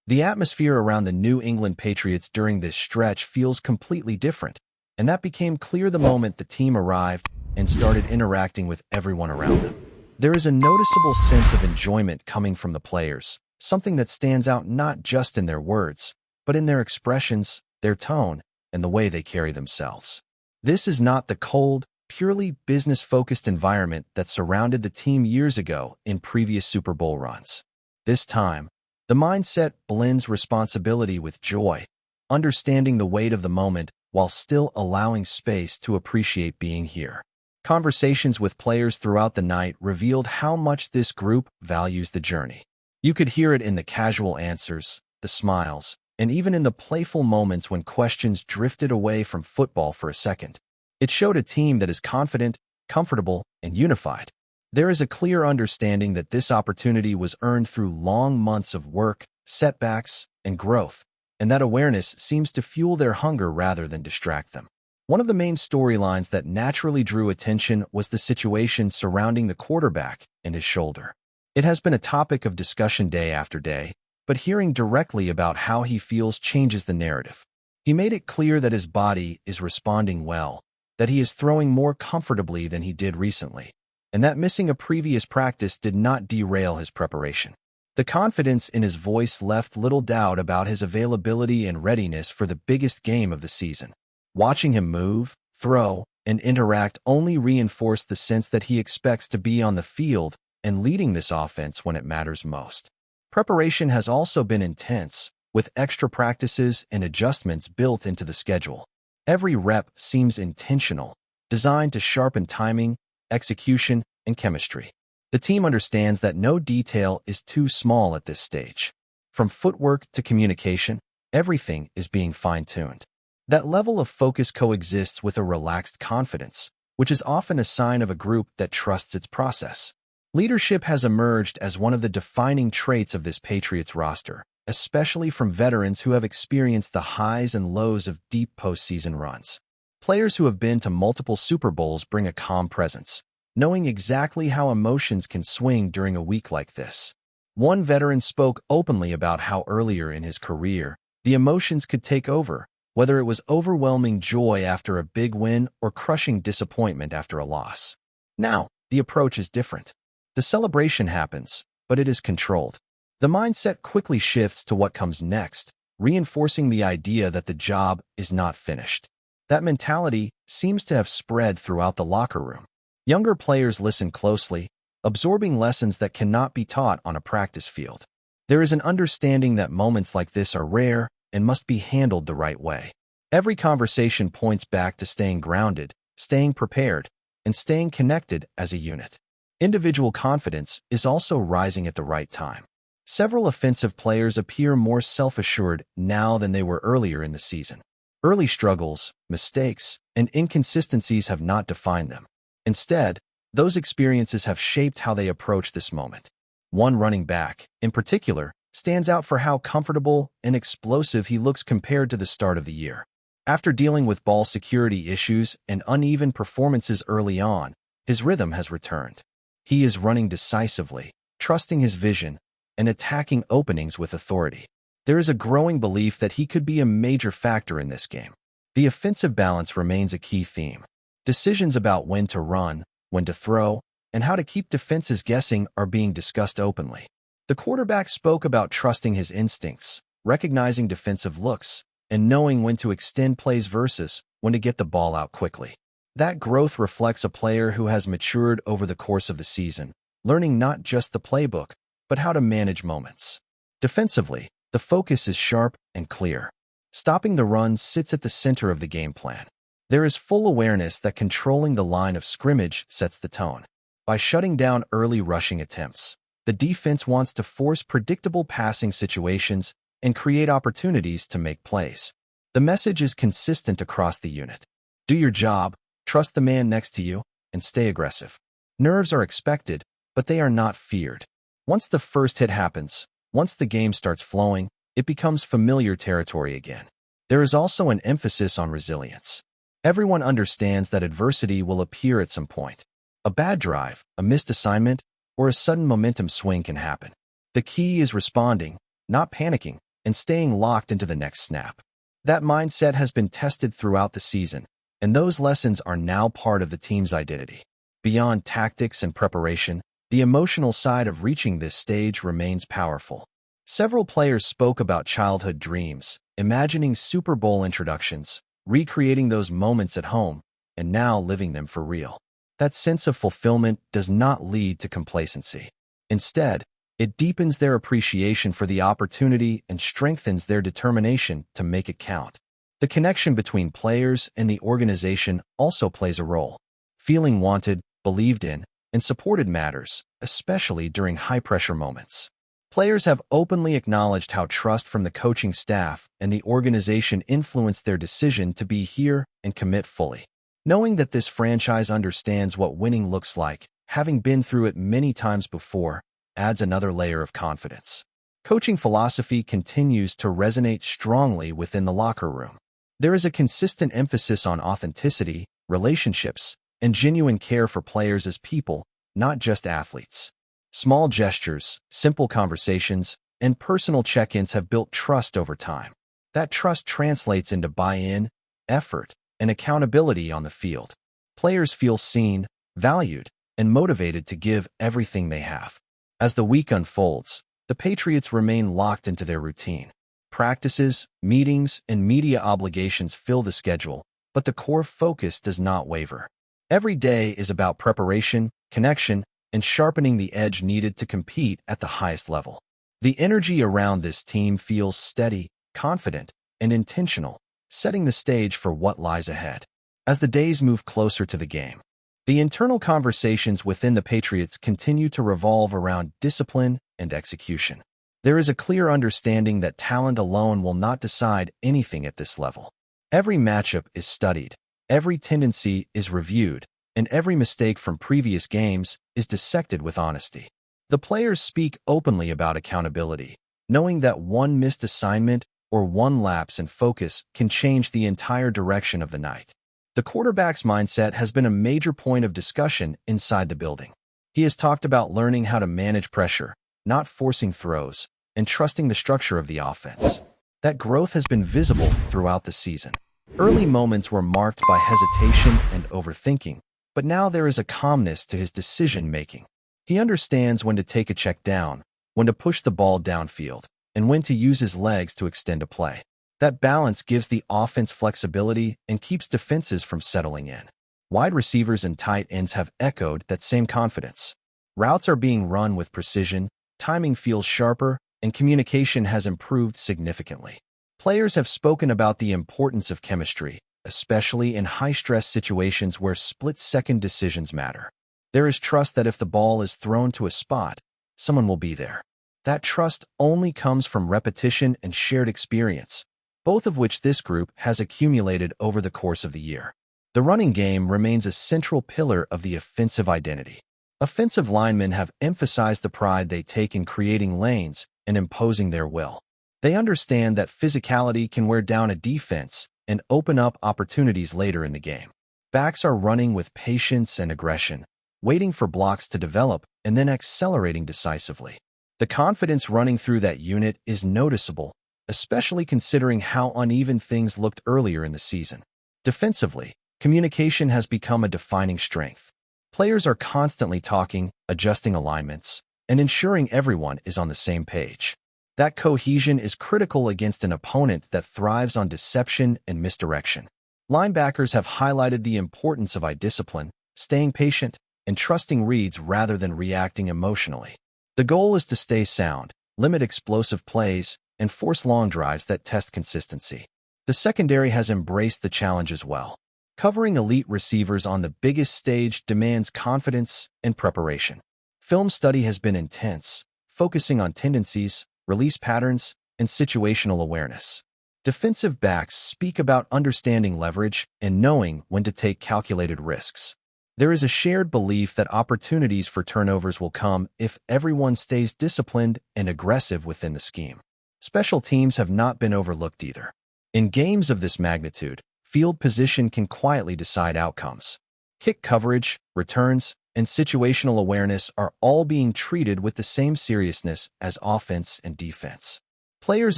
The atmosphere around the New England Patriots during this stretch feels completely different, and that became clear the moment the team arrived and started interacting with everyone around them. There is a noticeable sense of enjoyment coming from the players, something that stands out not just in their words, but in their expressions, their tone, and the way they carry themselves. This is not the cold, purely business-focused environment that surrounded the team years ago in previous Super Bowl runs. This time, the mindset blends responsibility with joy, understanding the weight of the moment while still allowing space to appreciate being here. Conversations with players throughout the night revealed how much this group values the journey. You could hear it in the casual answers, the smiles, and even in the playful moments when questions drifted away from football for a second. It showed a team that is confident, comfortable, and unified. There is a clear understanding that this opportunity was earned through long months of work, setbacks, and growth, and that awareness seems to fuel their hunger rather than distract them. One of the main storylines that naturally drew attention was the situation surrounding the quarterback and his shoulder. It has been a topic of discussion day after day, but hearing directly about how he feels changes the narrative. He made it clear that his body is responding well, that he is throwing more comfortably than he did recently, and that missing a previous practice did not derail his preparation. The confidence in his voice left little doubt about his availability and readiness for the biggest game of the season. Watching him move, throw, and interact only reinforced the sense that he expects to be on the field and leading this offense when it matters most. Preparation has also been intense, with extra practices and adjustments built into the schedule. Every rep seems intentional, designed to sharpen timing, execution, and chemistry. The team understands that no detail is too small at this stage. From footwork to communication, everything is being fine-tuned. That level of focus coexists with a relaxed confidence, which is often a sign of a group that trusts its process. Leadership has emerged as one of the defining traits of this Patriots roster, especially from veterans who have experienced the highs and lows of deep postseason runs. Players who have been to multiple Super Bowls bring a calm presence, knowing exactly how emotions can swing during a week like this. One veteran spoke openly about how earlier in his career, the emotions could take over, whether it was overwhelming joy after a big win or crushing disappointment after a loss. Now, the approach is different. The celebration happens, but it is controlled. The mindset quickly shifts to what comes next, reinforcing the idea that the job is not finished. That mentality seems to have spread throughout the locker room. Younger players listen closely, absorbing lessons that cannot be taught on a practice field. There is an understanding that moments like this are rare and must be handled the right way. Every conversation points back to staying grounded, staying prepared, and staying connected as a unit. Individual confidence is also rising at the right time. Several offensive players appear more self-assured now than they were earlier in the season. Early struggles, mistakes, and inconsistencies have not defined them. Instead, those experiences have shaped how they approach this moment. One running back, in particular, stands out for how comfortable and explosive he looks compared to the start of the year. After dealing with ball security issues and uneven performances early on, his rhythm has returned. He is running decisively, trusting his vision, and attacking openings with authority. There is a growing belief that he could be a major factor in this game. The offensive balance remains a key theme. Decisions about when to run, when to throw, and how to keep defenses guessing are being discussed openly. The quarterback spoke about trusting his instincts, recognizing defensive looks, and knowing when to extend plays versus when to get the ball out quickly. That growth reflects a player who has matured over the course of the season, learning not just the playbook, but how to manage moments. Defensively, the focus is sharp and clear. Stopping the run sits at the center of the game plan. There is full awareness that controlling the line of scrimmage sets the tone. By shutting down early rushing attempts, the defense wants to force predictable passing situations and create opportunities to make plays. The message is consistent across the unit. Do your job, trust the man next to you, and stay aggressive. Nerves are expected, but they are not feared. Once the first hit happens, once the game starts flowing, it becomes familiar territory again. There is also an emphasis on resilience. Everyone understands that adversity will appear at some point. A bad drive, a missed assignment, or a sudden momentum swing can happen. The key is responding, not panicking, and staying locked into the next snap. That mindset has been tested throughout the season, and those lessons are now part of the team's identity. Beyond tactics and preparation, the emotional side of reaching this stage remains powerful. Several players spoke about childhood dreams, imagining Super Bowl introductions, recreating those moments at home, and now living them for real. That sense of fulfillment does not lead to complacency. Instead, it deepens their appreciation for the opportunity and strengthens their determination to make it count. The connection between players and the organization also plays a role. Feeling wanted, believed in, and supported matters, especially during high-pressure moments. Players have openly acknowledged how trust from the coaching staff and the organization influenced their decision to be here and commit fully. Knowing that this franchise understands what winning looks like, having been through it many times before, adds another layer of confidence. Coaching philosophy continues to resonate strongly within the locker room. There is a consistent emphasis on authenticity, relationships, and genuine care for players as people, not just athletes. Small gestures, simple conversations, and personal check-ins have built trust over time. That trust translates into buy-in, effort, and accountability on the field. Players feel seen, valued, and motivated to give everything they have. As the week unfolds, the Patriots remain locked into their routine. Practices, meetings, and media obligations fill the schedule, but the core focus does not waver. Every day is about preparation, connection, and sharpening the edge needed to compete at the highest level. The energy around this team feels steady, confident, and intentional, setting the stage for what lies ahead. As the days move closer to the game, the internal conversations within the Patriots continue to revolve around discipline and execution. There is a clear understanding that talent alone will not decide anything at this level. Every matchup is studied, every tendency is reviewed, and every mistake from previous games is dissected with honesty. The players speak openly about accountability, knowing that one missed assignment or one lapse in focus can change the entire direction of the night. The quarterback's mindset has been a major point of discussion inside the building. He has talked about learning how to manage pressure, not forcing throws, and trusting the structure of the offense. That growth has been visible throughout the season. Early moments were marked by hesitation and overthinking, but now there is a calmness to his decision-making. He understands when to take a check down, when to push the ball downfield, and when to use his legs to extend a play. That balance gives the offense flexibility and keeps defenses from settling in. Wide receivers and tight ends have echoed that same confidence. Routes are being run with precision, timing feels sharper, and communication has improved significantly. Players have spoken about the importance of chemistry, especially in high-stress situations where split-second decisions matter. There is trust that if the ball is thrown to a spot, someone will be there. That trust only comes from repetition and shared experience, both of which this group has accumulated over the course of the year. The running game remains a central pillar of the offensive identity. Offensive linemen have emphasized the pride they take in creating lanes and imposing their will. They understand that physicality can wear down a defense and open up opportunities later in the game. Backs are running with patience and aggression, waiting for blocks to develop and then accelerating decisively. The confidence running through that unit is noticeable, especially considering how uneven things looked earlier in the season. Defensively, communication has become a defining strength. Players are constantly talking, adjusting alignments, and ensuring everyone is on the same page. That cohesion is critical against an opponent that thrives on deception and misdirection. Linebackers have highlighted the importance of eye discipline, staying patient, and trusting reads rather than reacting emotionally. The goal is to stay sound, limit explosive plays, and force long drives that test consistency. The secondary has embraced the challenge as well. Covering elite receivers on the biggest stage demands confidence and preparation. Film study has been intense, focusing on tendencies, release patterns, and situational awareness. Defensive backs speak about understanding leverage and knowing when to take calculated risks. There is a shared belief that opportunities for turnovers will come if everyone stays disciplined and aggressive within the scheme. Special teams have not been overlooked either. In games of this magnitude, field position can quietly decide outcomes. Kick coverage, returns, and situational awareness are all being treated with the same seriousness as offense and defense. Players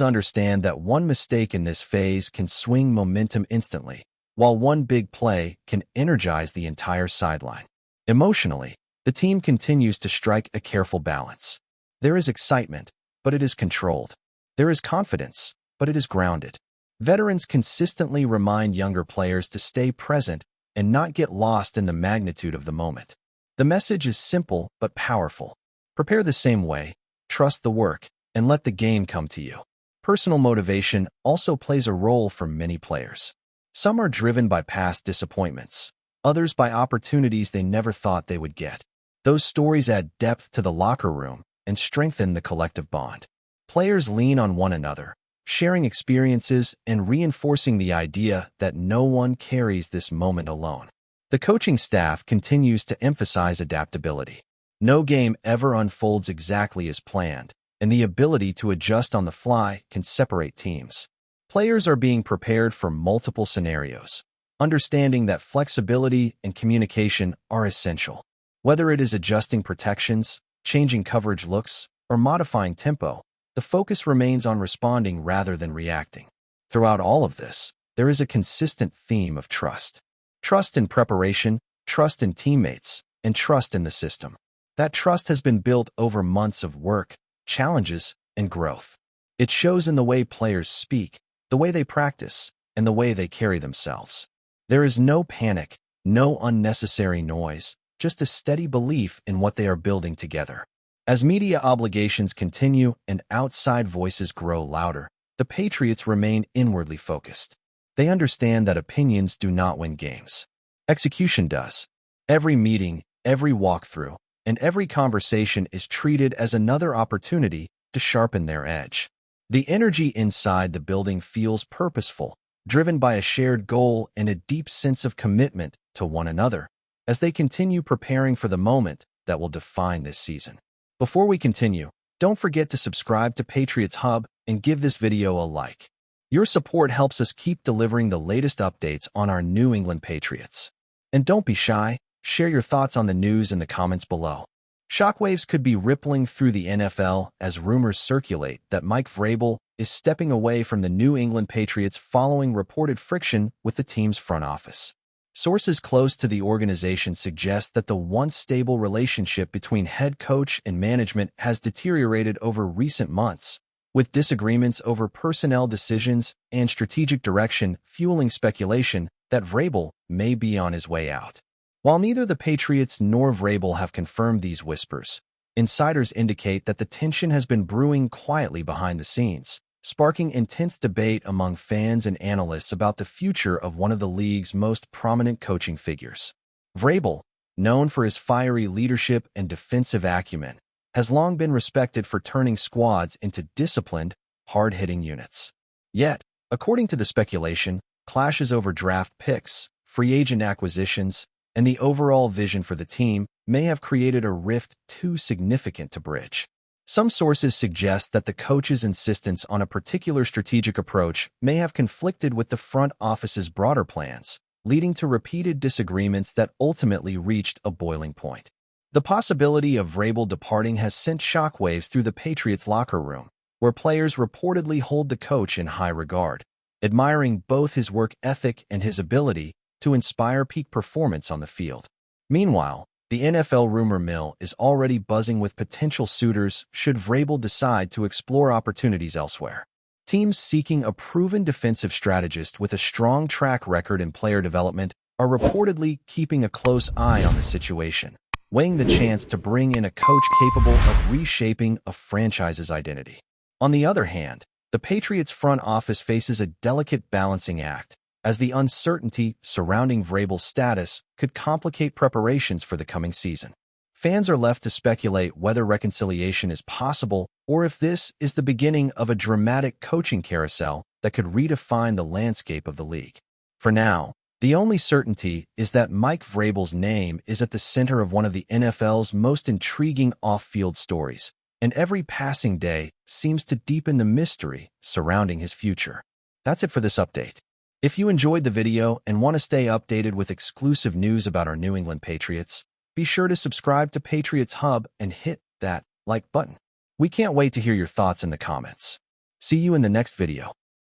understand that one mistake in this phase can swing momentum instantly, while one big play can energize the entire sideline. Emotionally, the team continues to strike a careful balance. There is excitement, but it is controlled. There is confidence, but it is grounded. Veterans consistently remind younger players to stay present and not get lost in the magnitude of the moment. The message is simple but powerful. Prepare the same way, trust the work, and let the game come to you. Personal motivation also plays a role for many players. Some are driven by past disappointments, others by opportunities they never thought they would get. Those stories add depth to the locker room and strengthen the collective bond. Players lean on one another, sharing experiences and reinforcing the idea that no one carries this moment alone. The coaching staff continues to emphasize adaptability. No game ever unfolds exactly as planned, and the ability to adjust on the fly can separate teams. Players are being prepared for multiple scenarios, understanding that flexibility and communication are essential. Whether it is adjusting protections, changing coverage looks, or modifying tempo, the focus remains on responding rather than reacting. Throughout all of this, there is a consistent theme of trust. Trust in preparation, trust in teammates, and trust in the system. That trust has been built over months of work, challenges, and growth. It shows in the way players speak, the way they practice, and the way they carry themselves. There is no panic, no unnecessary noise, just a steady belief in what they are building together. As media obligations continue and outside voices grow louder, the Patriots remain inwardly focused. They understand that opinions do not win games. Execution does. Every meeting, every walkthrough, and every conversation is treated as another opportunity to sharpen their edge. The energy inside the building feels purposeful, driven by a shared goal and a deep sense of commitment to one another, as they continue preparing for the moment that will define this season. Before we continue, don't forget to subscribe to Patriots Hub and give this video a like. Your support helps us keep delivering the latest updates on our New England Patriots. And don't be shy, share your thoughts on the news in the comments below. Shockwaves could be rippling through the NFL as rumors circulate that Mike Vrabel is stepping away from the New England Patriots following reported friction with the team's front office. Sources close to the organization suggest that the once stable relationship between head coach and management has deteriorated over recent months, with disagreements over personnel decisions and strategic direction fueling speculation that Vrabel may be on his way out. While neither the Patriots nor Vrabel have confirmed these whispers, insiders indicate that the tension has been brewing quietly behind the scenes, sparking intense debate among fans and analysts about the future of one of the league's most prominent coaching figures. Vrabel, known for his fiery leadership and defensive acumen, has long been respected for turning squads into disciplined, hard-hitting units. Yet, according to the speculation, clashes over draft picks, free agent acquisitions, and the overall vision for the team may have created a rift too significant to bridge. Some sources suggest that the coach's insistence on a particular strategic approach may have conflicted with the front office's broader plans, leading to repeated disagreements that ultimately reached a boiling point. The possibility of Vrabel departing has sent shockwaves through the Patriots locker room, where players reportedly hold the coach in high regard, admiring both his work ethic and his ability to inspire peak performance on the field. Meanwhile, the NFL rumor mill is already buzzing with potential suitors should Vrabel decide to explore opportunities elsewhere. Teams seeking a proven defensive strategist with a strong track record in player development are reportedly keeping a close eye on the situation, weighing the chance to bring in a coach capable of reshaping a franchise's identity. On the other hand, the Patriots front office faces a delicate balancing act, as the uncertainty surrounding Vrabel's status could complicate preparations for the coming season. Fans are left to speculate whether reconciliation is possible or if this is the beginning of a dramatic coaching carousel that could redefine the landscape of the league. For now, the only certainty is that Mike Vrabel's name is at the center of one of the NFL's most intriguing off-field stories, and every passing day seems to deepen the mystery surrounding his future. That's it for this update. If you enjoyed the video and want to stay updated with exclusive news about our New England Patriots, be sure to subscribe to Patriots Hub and hit that like button. We can't wait to hear your thoughts in the comments. See you in the next video.